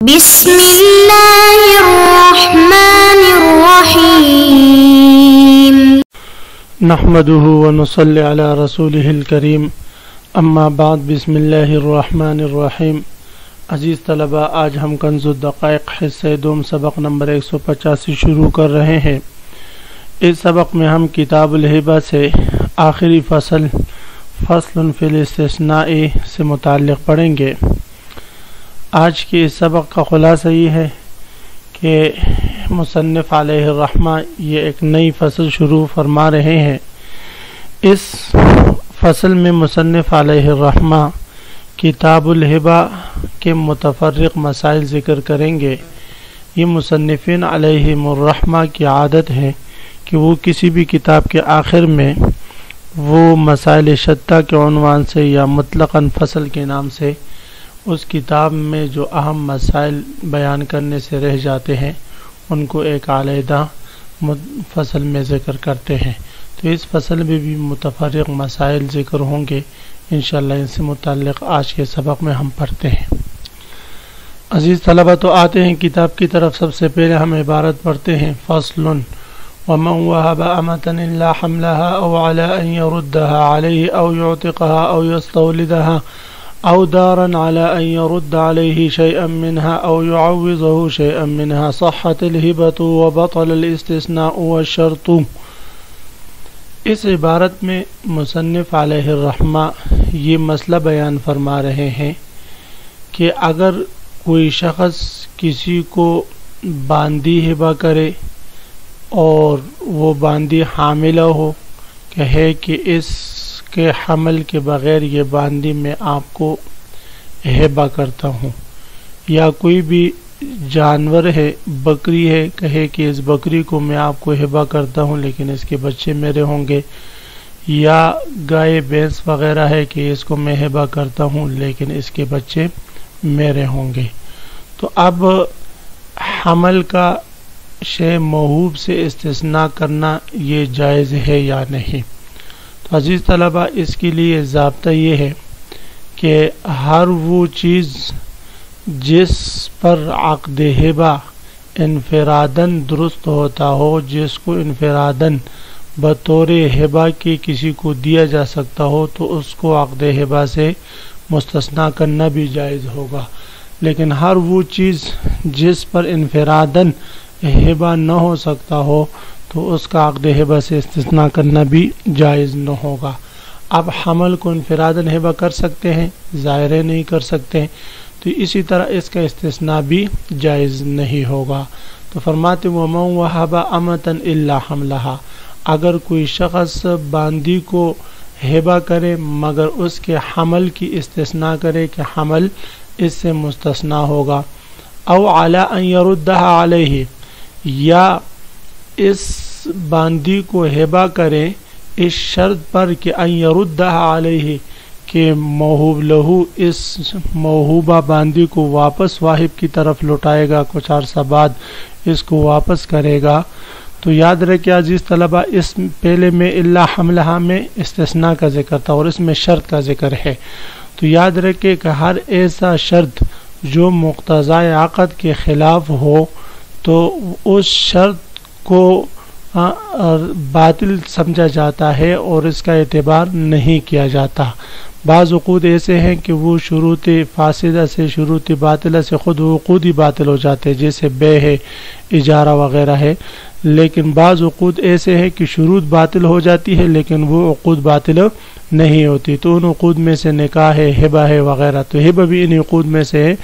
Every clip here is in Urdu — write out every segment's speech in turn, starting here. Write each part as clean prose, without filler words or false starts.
بسم اللہ الرحمن الرحیم نحمده ونصلی علی رسوله الکریم اما بعد بسم اللہ الرحمن الرحیم۔ عزیز طلبہ، آج ہم کنز الدقائق حصہ دوم سبق نمبر 185 شروع کر رہے ہیں۔ اس سبق میں ہم کتاب الہبہ سے آخری فصل فی الاستثناء سے متعلق پڑھیں گے۔ آج کے اس سبق کا خلاصہ یہ ہے کہ مصنف علیہ الرحمہ یہ ایک نئی فصل شروع فرما رہے ہیں۔ اس فصل میں مصنف علیہ الرحمہ کتاب الہبہ کے متفرق مسائل ذکر کریں گے۔ یہ مصنفین علیہم الرحمہ کی عادت ہے کہ وہ کسی بھی کتاب کے آخر میں وہ مسائل شتہ کے عنوان سے یا مطلقاً فصل کے نام سے اس کتاب میں جو اہم مسائل بیان کرنے سے رہ جاتے ہیں ان کو ایک علیحدہ فصل میں ذکر کرتے ہیں۔ تو اس فصل میں بھی متفرق مسائل ذکر ہوں گے، انشاءاللہ ان سے متعلق آج کے سبق میں ہم پڑھتے ہیں۔ عزیز طلبہ، تو آتے ہیں کتاب کی طرف۔ سب سے پہلے ہم عبارت پڑھتے ہیں، فصل ومن وهب أمة إلا حملها أو على أن يردها عليه أو يعتقها أو يستولدها أو دارا على أن يرد عليه شيئا منها أو يعوضه شيئا منها صحت الهبة وبطل الاستثناء والشرط۔ اس عبارت میں مصنف علیہ الرحمہ یہ مسئلہ بیان فرما رہے ہیں کہ اگر کوئی شخص کسی کو باندی ہبہ کرے اور وہ باندی حاملہ ہو، کہے کہ اس کے حمل کے بغیر یہ باندی میں آپ کو ہبہ کرتا ہوں، یا کوئی بھی جانور ہے، بکری ہے، کہے کہ اس بکری کو میں آپ کو ہبہ کرتا ہوں لیکن اس کے بچے میرے ہوں گے، یا گائے بھینس وغیرہ ہے کہ اس کو میں ہبہ کرتا ہوں لیکن اس کے بچے میرے ہوں گے۔ تو اب حمل کا شے موہوب سے استثناء کرنا یہ جائز ہے یا نہیں؟ تو عزیز طلبہ، اس کے لیے ضابطہ یہ ہے کہ ہر وہ چیز جس پر عقد ہبہ انفراداً درست ہوتا ہو، جس کو انفراداً بطور ہبہ کے کسی کو دیا جا سکتا ہو، تو اس کو عقد ہبہ سے مستثنیٰ کرنا بھی جائز ہوگا۔ لیکن ہر وہ چیز جس پر انفراداً ہبہ نہ ہو سکتا ہو تو اس کا عقد ہبہ سے استثناء کرنا بھی جائز نہ ہوگا۔ اب حمل کو انفراداً ہبہ کر سکتے ہیں، ظاہر نہیں کر سکتے ہیں، تو اسی طرح اس کا استثناء بھی جائز نہیں ہوگا۔ تو فرماتے وَمَنْ وَهَبَ أَمَةً إِلَّا حَمْلَهَا، اگر کوئی شخص باندی کو ہبہ کرے مگر اس کے حمل کی استثناء کرے کہ حمل اس سے مستثنیٰ ہوگا، او علی ان یردها علیہ، یا اس باندی کو ہبہ کرے اس شرط پر کہ ان یردها علیہ، کہ موہوب لہو اس موہوبہ باندی کو واپس واہب کی طرف لوٹائے گا، کچھ عرصہ بعد اس کو واپس کرے گا۔ تو یاد رکھیں عزیز طلبہ، اس پہلے میں الا حملہ میں استثناء کا ذکر تھا اور اس میں شرط کا ذکر ہے۔ تو یاد رکھیں کہ ہر ایسا شرط جو مقتضائے عقد کے خلاف ہو تو اس شرط کو باطل سمجھا جاتا ہے اور اس کا اعتبار نہیں کیا جاتا۔ بعض عقود ایسے ہیں کہ وہ شروط فاسدہ سے، شروط باطلہ سے خود عقود ہی باطل ہو جاتے ہیں، جیسے بے ہے، اجارہ وغیرہ ہے۔ لیکن بعض عقود ایسے ہیں کہ شروط باطل ہو جاتی ہے لیکن وہ عقود باطل نہیں ہوتی۔ تو ان عقود میں سے نکاح ہے، ہبہ ہے وغیرہ، تو ہبہ بھی ان عقود میں سے ہے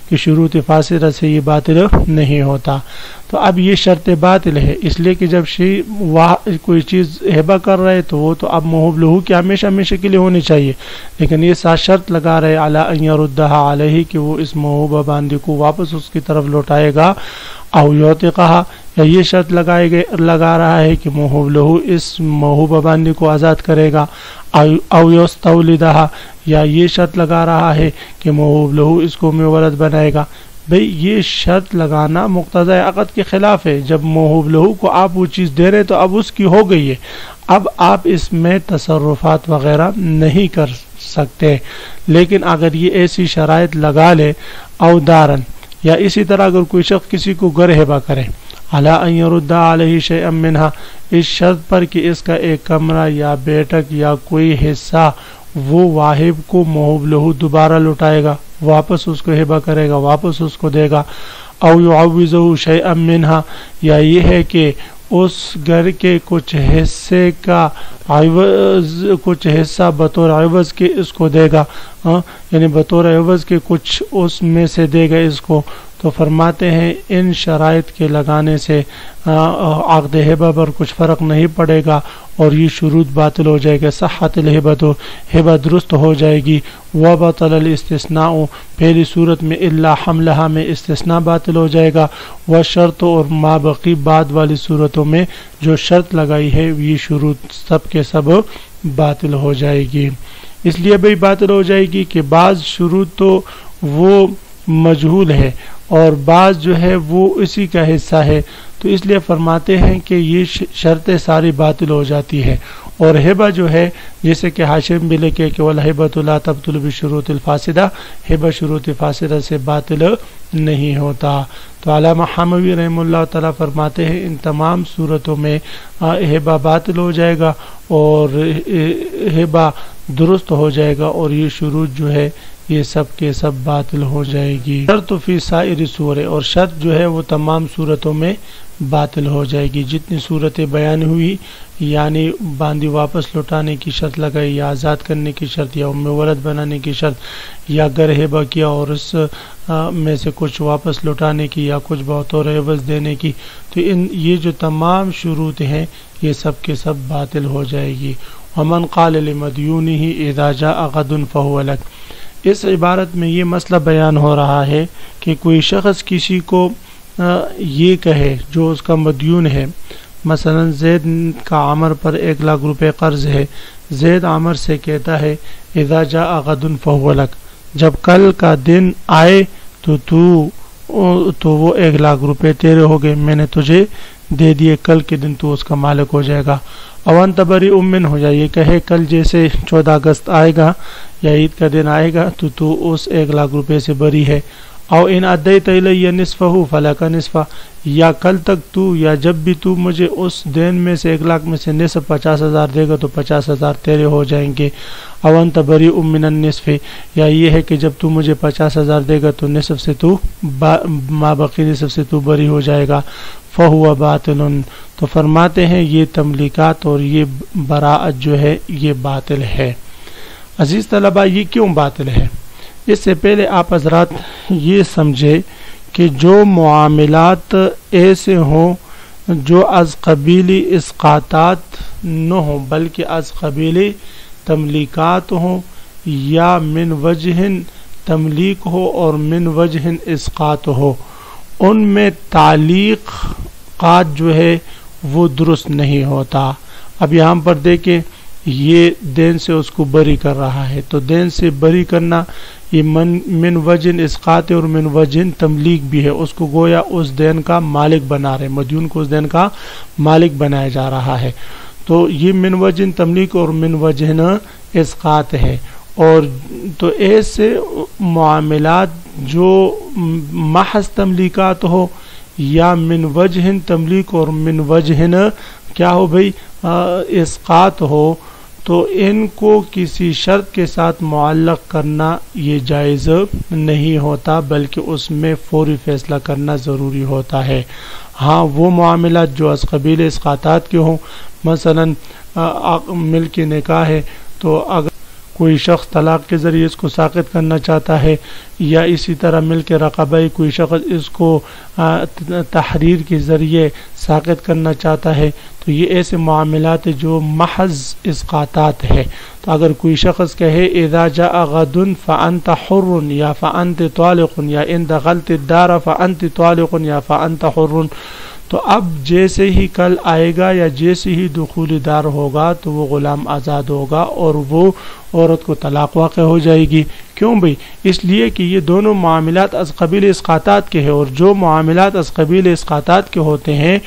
کہ شروط فاسدہ سے یہ باطل نہیں ہوتا۔ تو اب یہ شرط باطل ہے، اس لیے کہ جب کوئی چیز ہبہ کر رہے تو وہ تو اب موہوب لہو کہ ہمیشہ ہمیشہ کے لیے ہونی چاہیے، لیکن یہ ساتھ شرط لگا رہے علی ان یردها علیہ کہ وہ اس موہوبہ باندی کو واپس اس کی طرف لوٹائے گا، او یعتقها، یا یہ شرط لگا رہا ہے کہ موہوب لہو اس موہوبہ باندی کو آزاد کرے گا، او یستولدها، یا یہ شرط لگا رہا ہے کہ موہوب لہو اس کو میولد بنائے گا۔ بھئی یہ شرط لگانا مقتضی عقد کے خلاف ہے۔ جب موہوب لہو کو آپ وہ چیز دے رہے تو اب اس کی ہو گئی ہے، اب آپ اس میں تصرفات وغیرہ نہیں کر سکتے۔ لیکن اگر یہ ایسی شرائط لگا لے، او دارن، یا اسی طرح اگر کوئی شخص کسی کو گھر ہبہ کرے علی ان یرد علیہ شیئا منہا، اس شرط پر کہ اس کا ایک کمرہ یا بیٹھک یا کوئی حصہ وہ واہب کو موہوب لہو دوبارہ لوٹائے گا، واپس اس کو ہبہ کرے گا، واپس اس کو دے گا، او یعوضہ شیئا منہا، یا یہ ہے کہ اس گھر کے کچھ حصے کا عوض، کچھ حصہ بطور عوض کے اس کو دے گا، یعنی بطور عوض کے کچھ اس میں سے دے گا اس کو۔ تو فرماتے ہیں ان شرائط کے لگانے سے عقد ہبہ پر کچھ فرق نہیں پڑے گا اور یہ شروط باطل ہو جائے گا۔ صحت الہبۃ، ہبہ درست ہو جائے گی۔ وبطل الاستثناء، پہلی صورت میں الا حملہ میں استثناء باطل ہو جائے گا۔ وشرط، اور ما بقی بعد والی صورتوں میں جو شرط لگائی ہے یہ شروط سب کے سب باطل ہو جائے گی۔ اس لیے بھئی باطل ہو جائے گی کہ بعض شروط تو وہ مجہول ہے اور بعض جو ہے وہ اسی کا حصہ ہے، تو اس لیے فرماتے ہیں کہ یہ شرطیں ساری باطل ہو جاتی ہے۔ اور ہبہ جو ہے جیسے کہ حاشم بھی لکھے کہ والہبۃ لا تبطل بالشروط الفاسدہ، ہبہ شروط فاسدہ سے باطل نہیں ہوتا۔ تو علامہ حموی رحمہ اللہ تعالیٰ فرماتے ہیں ان تمام صورتوں میں ہبہ باطل ہو جائے گا اور ہبہ درست ہو جائے گا اور یہ شروط جو ہے یہ سب کے سب باطل ہو جائے گی۔ شرط فی سائر سور، اور شرط جو ہے وہ تمام صورتوں میں باطل ہو جائے گی۔ جتنی صورتیں بیان ہوئی، یعنی باندی واپس لوٹانے کی شرط لگائی، یا آزاد کرنے کی شرط، یا ام ولد بنانے کی شرط، یا گر ہبہ کیا اور اس میں سے کچھ واپس لوٹانے کی یا کچھ بطور عوض دینے کی، تو یہ جو تمام شروط ہیں یہ سب کے سب باطل ہو جائے گی۔ ومن قال لمدیونہ اذا جاء غد فهو لک، اس عبارت میں یہ مسئلہ بیان ہو رہا ہے کہ کوئی شخص کسی کو یہ کہے جو اس کا مدیون ہے، مثلا زید کا عمر پر 1,00,000 روپے قرض ہے، زید عمر سے کہتا ہے اذا جاء غد فهو لک، جب کل کا دن آئے تو وہ 1,00,000 روپے تیرے ہو گئے، میں نے تجھے دے دیے، کل کے دن تو اس کا مالک ہو جائے گا۔ اون تبری امن ہو جائے، یہ کہے کل جیسے 14 اگست آئے گا یا عید کا دن آئے گا تو اس 1,00,000 روپے سے بری ہے۔ او ان ادیت الی نصفہ فلک نصفہ، یا کل تک تو یا جب بھی تو مجھے اس دین میں سے 1,00,000 میں سے نصف 50,000 دے گا تو 50,000 تیرے ہو جائیں گے۔ او انت بری من النصف، یا یہ ہے کہ جب تو مجھے 50,000 دے گا تو نصف سے تو ما بقی نصف سے تو بری ہو جائے گا۔ فہو باطل، تو فرماتے ہیں یہ تملیکات اور یہ براءت جو ہے یہ باطل ہے۔ عزیز طلبہ، یہ کیوں باطل ہے؟ اس سے پہلے آپ حضرات یہ سمجھے کہ جو معاملات ایسے ہوں جو از قبیلی اسقاطات نہ ہوں بلکہ از قبیلی تملیکات ہوں، یا من وجہ تملیک ہو اور من وجہ اسقاط ہو، ان میں تعلیقات جو ہے وہ درست نہیں ہوتا۔ اب یہاں پر دیکھیں یہ دین سے اس کو بری کر رہا ہے، تو دین سے بری کرنا یہ من وجہ اسقاط اور من وجہ تملیک بھی ہے، اس کو گویا اس دین کا مالک بنا رہے، مدیون کو اس دین کا مالک بنایا جا رہا ہے، تو یہ من وجہ تملیک اور من وجہ اسقاط ہے۔ اور تو ایسے معاملات جو محض تملیکات ہو یا من وجہ تملیک اور من وجہ کیا ہو بھئی اسقاط ہو، تو ان کو کسی شرط کے ساتھ معلق کرنا یہ جائز نہیں ہوتا، بلکہ اس میں فوری فیصلہ کرنا ضروری ہوتا ہے۔ ہاں وہ معاملات جو از قبیل اسقاطات کے ہوں، مثلا مل کے نکاح ہے تو اگر کوئی شخص طلاق کے ذریعے اس کو ساقط کرنا چاہتا ہے، یا اسی طرح مل کے رقبہ کوئی شخص اس کو تحریر کے ذریعے ساقط کرنا چاہتا ہے، تو یہ ایسے معاملات جو محض اسقاطات ہے۔ تو اگر کوئی شخص کہے اذا جاء غد فانت حر یا فانت طالق، یا ان دخلت الدار فانت طالق یا فانت حر، تو اب جیسے ہی کل آئے گا یا جیسے ہی دخول دار ہوگا تو وہ غلام آزاد ہوگا اور وہ عورت کو طلاق واقع ہو جائے گی۔ کیوں بھئی؟ اس لیے کہ یہ دونوں معاملات از قبیل اسقاطات کے ہیں، اور جو معاملات از قبیل اسقاطات کے ہوتے ہیں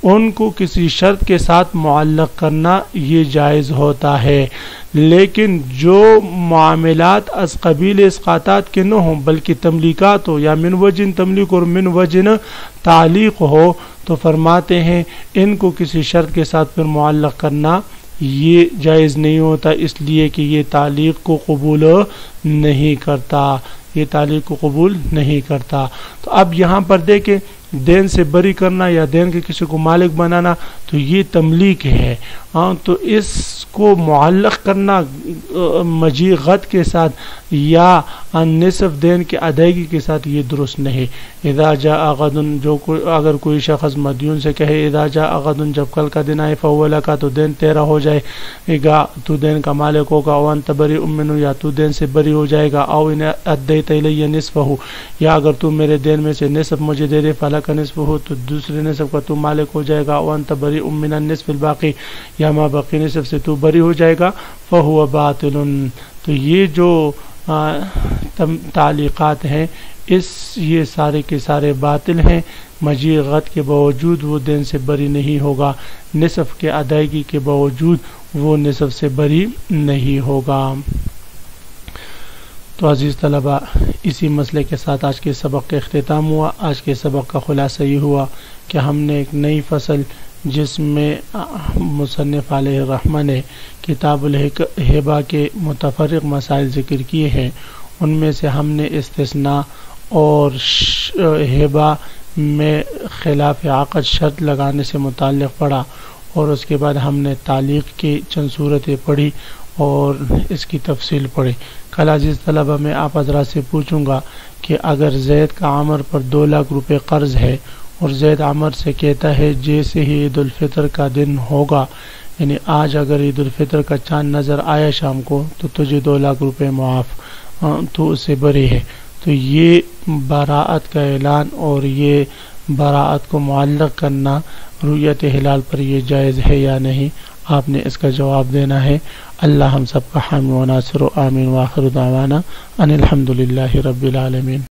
ان کو کسی شرط کے ساتھ معلق کرنا یہ جائز ہوتا ہے، لیکن جو معاملات از قبیل اسقاطات کے نہ ہوں بلکہ تملیکات ہو یا من وجہ تملیک اور من وجہ تعلیق ہو تو فرماتے ہیں ان کو کسی شرط کے ساتھ پھر معلق کرنا یہ جائز نہیں ہوتا، اس لیے کہ یہ تعلیق کو قبول نہیں کرتا، یہ تعلیق کو قبول نہیں کرتا۔ تو اب یہاں پر دیکھیں دین سے بری کرنا یا دین کے کسی کو مالک بنانا تو یہ تملیک ہے، تو اس کو معلق کرنا مجیع غد کے ساتھ یا نصف دین کے ادائیگی کے ساتھ یہ درست نہیں۔ اذا جاء غد، اگر کوئی شخص مدیون سے کہے اذا جاء غد، جب کل کا دن آئے فهو لك، تو دین تیرا ہو جائے گا، تو دین کا مالک ہوگا، وانت بریء منه، یا تو دین سے بری ہو جائے گا، او ان ادیت الی نصفه، یا اگر تو میرے دین میں سے نصف مجھے دے دے فلک نصفه، تو دوسرے نصف کا تو مالک ہو جائے گا، وانت بریء من النصف الباقی، یا ما باقی نصف سے تو بری ہو جائے گا، فهو باطل۔ تو یہ جو تعلیقات ہیں یہ سارے کے سارے باطل ہیں، مجیع غد کے باوجود وہ دین سے بری نہیں ہوگا، نصف کے ادائیگی کے باوجود وہ نصف سے بری نہیں ہوگا۔ تو عزیز طلبہ، اسی مسئلے کے ساتھ آج کے سبق کا اختتام ہوا۔ آج کے سبق کا خلاصہ یہ ہوا کہ ہم نے ایک نئی فصل جس میں مصنف علیہ الرحمہ نے کتاب الہبہ کے متفرق مسائل ذکر کیے ہیں، ان میں سے ہم نے استثناء اور ہبہ میں خلاف عقد شرط لگانے سے متعلق پڑھا، اور اس کے بعد ہم نے تعلیق کی چند صورتیں پڑھی اور اس کی تفصیل پڑھی۔ کل عزیز طلبہ میں آپ حضرات سے پوچھوں گا کہ اگر زید کا عمر پر 2 لاکھ روپے قرض ہے اور زید عمر سے کہتا ہے جیسے ہی عید الفطر کا دن ہوگا، یعنی آج اگر عید الفطر کا چاند نظر آیا شام کو تو تجھے 2 لاکھ روپے معاف، تو اس سے بری ہے، تو یہ براءت کا اعلان اور یہ براءت کو معلق کرنا رؤیت ہلال پر یہ جائز ہے یا نہیں، آپ نے اس کا جواب دینا ہے۔ اللہ ہم سب کا حامی و ناصر، آمین، وآخر دعوانا ان الحمدللہ رب العالمین۔